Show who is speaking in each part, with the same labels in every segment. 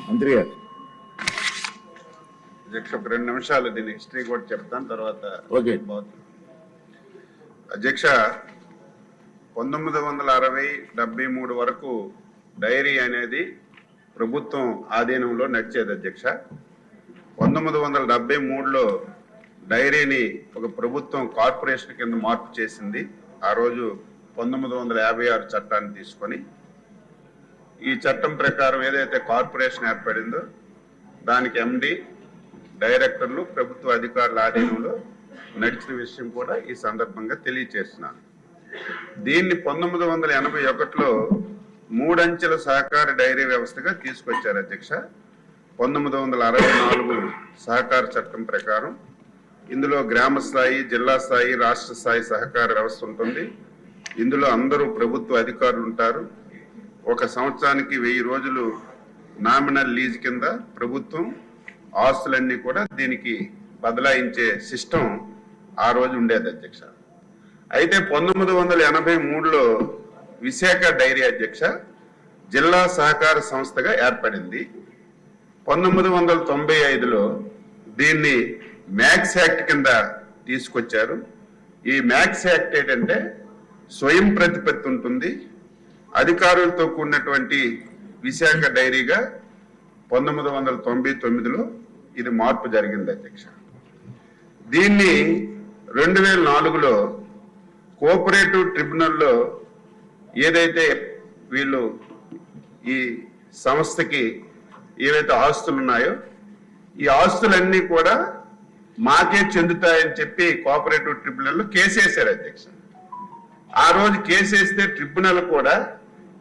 Speaker 1: మంత్రి గారు.
Speaker 2: అధ్యక్ష, ఒక 2 నిమిషాలు దీని హిస్టరీ కూడా చెప్తాను, తర్వాత
Speaker 1: ఓకే.
Speaker 2: అధ్యక్ష, 1960-73 వరకు డైరీ అనేది ప్రభుత్వం ఆధీనంలో నడిచేది అధ్యక్ష. 1973లో డైరీని ఒక ప్రభుత్వం కార్పొరేషన్ కింద మార్పు చేసింది. ఆ రోజు 1956 చట్టాన్ని తీసుకొని ఈ చట్టం ప్రకారం ఏదైతే కార్పొరేషన్ ఏర్పడిందో దానికి ఎండి, డైరెక్టర్లు ప్రభుత్వ అధికారుల ఆధీనంలో నడిచిన విషయం కూడా ఈ సందర్భంగా తెలియచేస్తున్నాను. దీన్ని 1981లో 3 అంచెల సహకార డైరీ వ్యవస్థగా తీసుకొచ్చారు అధ్యక్ష. 1964 సహకార చట్టం ప్రకారం ఇందులో గ్రామ స్థాయి, జిల్లా స్థాయి, రాష్ట్ర స్థాయి సహకార వ్యవస్థ ఉంటుంది. ఇందులో అందరూ ప్రభుత్వ అధికారులు ఉంటారు. 1 సంవత్సరానికి 1000 రోజులు నామినల్ లీజ్ కింద ప్రభుత్వం ఆస్తులన్నీ కూడా దీనికి బదలాయించే సిస్టమ్ ఆ రోజు ఉండేది అధ్యక్ష. అయితే 1983లో విశాఖ డైరీ అధ్యక్ష జిల్లా సహకార సంస్థగా ఏర్పడింది. 1995లో దీన్ని మ్యాక్స్ యాక్ట్ కింద తీసుకొచ్చారు. ఈ మ్యాక్స్ యాక్ట్ ఏంటంటే స్వయం ప్రతిపత్తి ఉంటుంది, అధికారులతో కూడినటువంటి విశాఖ డైరీగా 1999లో ఇది మార్పు జరిగింది అధ్యక్ష. దీన్ని 2004లో కోఆపరేటివ్ ట్రిబ్యునల్లో ఏదైతే వీళ్ళు ఈ సంస్థకి ఏవైతే ఆస్తులు ఉన్నాయో ఈ ఆస్తులన్నీ కూడా మాకే చెందుతాయని చెప్పి కోఆపరేటివ్ ట్రిబ్యునల్లో కేసేశారు అధ్యక్ష. ఆ రోజు కేసేస్తే ట్రిబ్యునల్ కూడా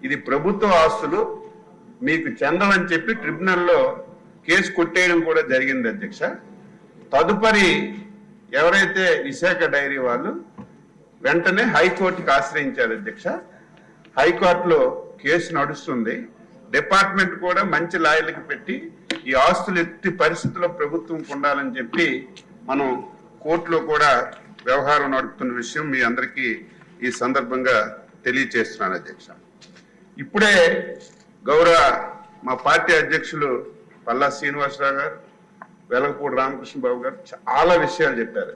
Speaker 2: ఇది ప్రభుత్వ ఆస్తులు మీకు చెందవని చెప్పి ట్రిబ్యునల్లో కేసు కొట్టేయడం కూడా జరిగింది అధ్యక్ష. తదుపరి ఎవరైతే విశాఖ డైరీ వాళ్ళు వెంటనే హైకోర్టుకి ఆశ్రయించారు అధ్యక్ష. హైకోర్టులో కేసు నడుస్తుంది. డిపార్ట్మెంట్ కూడా మంచి లాయర్లకు పెట్టి ఈ ఆస్తులు ఎట్టి పరిస్థితుల్లో ప్రభుత్వం ఉండాలని చెప్పి మనం కోర్టులో కూడా వ్యవహారం నడుపుతున్న విషయం మీ అందరికీ ఈ సందర్భంగా తెలియచేస్తున్నాను అధ్యక్ష. ఇప్పుడే గౌరవ మా పార్టీ అధ్యక్షులు పల్లా శ్రీనివాసరావు గారు, వెలగపూడి రామకృష్ణ బాబు గారు చాలా విషయాలు చెప్పారు.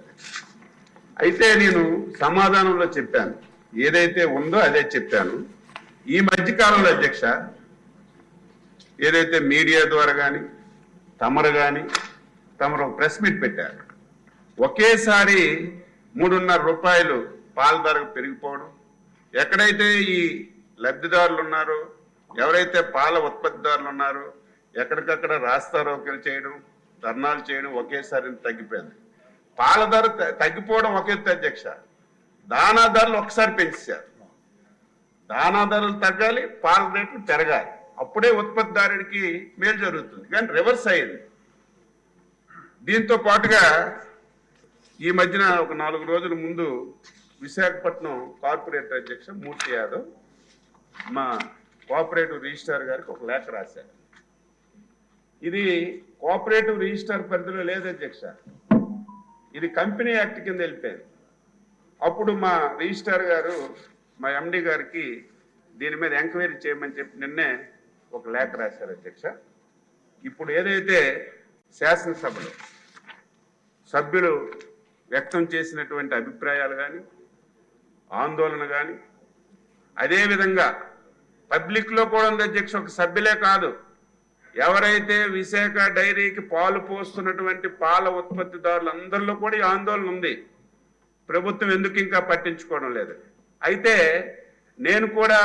Speaker 2: అయితే నేను సమాధానంలో చెప్పాను, ఏదైతే ఉందో అదే చెప్పాను. ఈ మధ్యకాలంలో అధ్యక్ష ఏదైతే మీడియా ద్వారా కానీ తమరు ప్రెస్ మీట్ పెట్టారు, ఒకేసారి 3.5 రూపాయలు పాల ధర పెరిగిపోవడం, ఎక్కడైతే ఈ లబ్ధిదారులు ఉన్నారో, ఎవరైతే పాల ఉత్పత్తిదారులు ఉన్నారో ఎక్కడికక్కడ రాస్తారోకలు చేయడం, ధర్నాలు చేయడం ఒకేసారి తగ్గిపోయింది. పాల ధర తగ్గిపోవడం ఒక ఎత్తు అధ్యక్ష, దానా ధరలు ఒకసారి పెంచారు. దానా ధరలు తగ్గాలి, పాల రేట్లు పెరగాలి, అప్పుడే ఉత్పత్తిదారుడికి మేలు జరుగుతుంది. కానీ రివర్స్ అయింది. దీంతో పాటుగా ఈ మధ్యన ఒక 4 రోజుల ముందు విశాఖపట్నం కార్పొరేటర్ అధ్యక్ష మూర్తి యాదవ్ మా కోఆపరేటివ్ రిజిస్ట్రార్ గారికి ఒక లేఖ రాశారు. ఇది కోఆపరేటివ్ రిజిస్ట్రార్ పరిధిలో లేదు అధ్యక్ష, ఇది కంపెనీ యాక్ట్ కింద వెళ్ళిపోయింది. అప్పుడు మా రిజిస్ట్రార్ గారు మా ఎండి గారికి దీని మీద ఎంక్వైరీ చేయమని చెప్పి నిన్నే ఒక లేఖ రాశారు అధ్యక్ష. ఇప్పుడు ఏదైతే శాసనసభలో సభ్యులు వ్యక్తం చేసినటువంటి అభిప్రాయాలు కానీ, ఆందోళన కానీ, అదేవిధంగా పబ్లిక్లో కూడా ఉంది అధ్యక్ష, ఒక సభ్యులే కాదు, ఎవరైతే విశాఖ డైరీకి పాలు పోస్తున్నటువంటి పాల ఉత్పత్తిదారులు అందరిలో కూడా ఈ ఆందోళన ఉంది. ప్రభుత్వం ఎందుకు ఇంకా పట్టించుకోవడం లేదు. అయితే నేను కూడా,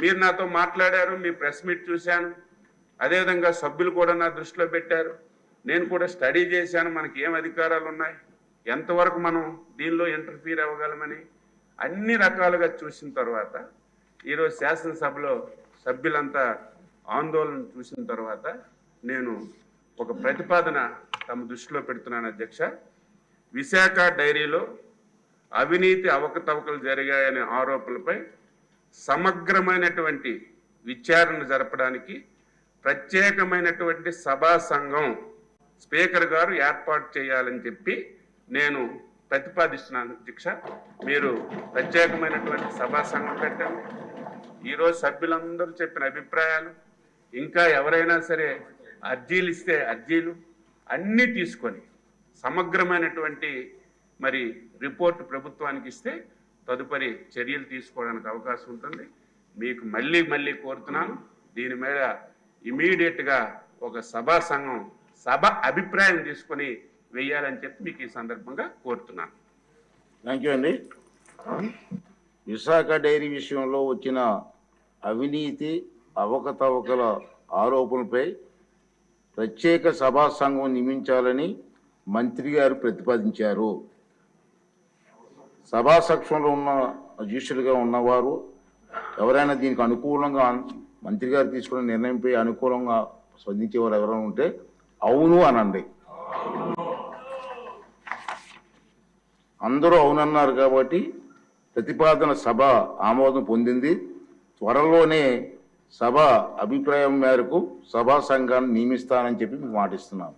Speaker 2: మీరు నాతో మాట్లాడారు, మీ ప్రెస్ మీట్ చూశాను, అదేవిధంగా సభ్యులు కూడా నా దృష్టిలో పెట్టారు, నేను కూడా స్టడీ చేశాను, మనకి ఏం అధికారాలు ఉన్నాయి, ఎంతవరకు మనం దీనిలో ఇంటర్ఫీర్ అవ్వగలమని అన్ని రకాలుగా చూసిన తర్వాత ఈరోజు శాసనసభలో సభ్యులంతా ఆందోళన చూసిన తర్వాత నేను ఒక ప్రతిపాదన తమ దృష్టిలో పెడుతున్నాను అధ్యక్ష. విశాఖ డైరీలో అవినీతి అవకతవకలు జరిగాయనే ఆరోపణలపై సమగ్రమైనటువంటి విచారణ జరపడానికి ప్రత్యేకమైనటువంటి సభా సంఘం స్పీకర్ గారు ఏర్పాటు చేయాలని చెప్పి నేను ప్రతిపాదిస్తున్నాను అధ్యక్ష. మీరు ప్రత్యేకమైనటువంటి సభా సంఘం పెట్టండి. ఈరోజు సభ్యులందరూ చెప్పిన అభిప్రాయాలు, ఇంకా ఎవరైనా సరే అర్జీలు ఇస్తే అర్జీలు అన్నీ తీసుకొని సమగ్రమైనటువంటి మరి రిపోర్ట్ ప్రభుత్వానికి ఇస్తే తదుపరి చర్యలు తీసుకోవడానికి అవకాశం ఉంటుంది. మీకు మళ్ళీ మళ్ళీ కోరుతున్నాను, దీని మీద ఇమీడియట్గా ఒక సభా సంఘం సభ అభిప్రాయం తీసుకొని వెయ్యాలని చెప్పి మీకు ఈ సందర్భంగా కోరుతున్నాను.
Speaker 1: థ్యాంక్ యూ అండి. విశాఖ డైరీ విషయంలో వచ్చిన అవినీతి అవకతవకల ఆరోపణలపై ప్రత్యేక సభా సంఘం నియమించాలని మంత్రి గారు ప్రతిపాదించారు. సభా సక్షంలో ఉన్న అధ్యక్షులుగా ఉన్నవారు ఎవరైనా దీనికి అనుకూలంగా మంత్రి గారు తీసుకున్న నిర్ణయంపై అనుకూలంగా స్పందించేవారు ఎవరైనా ఉంటే అవును అనండి. అందరూ అవునన్నారు కాబట్టి ప్రతిపాదన సభ ఆమోదం పొందింది. త్వరలోనే సభ అభిప్రాయం మేరకు సభా సంఘాన్ని నియమిస్తానని చెప్పి మీకు మాటిస్తున్నాను.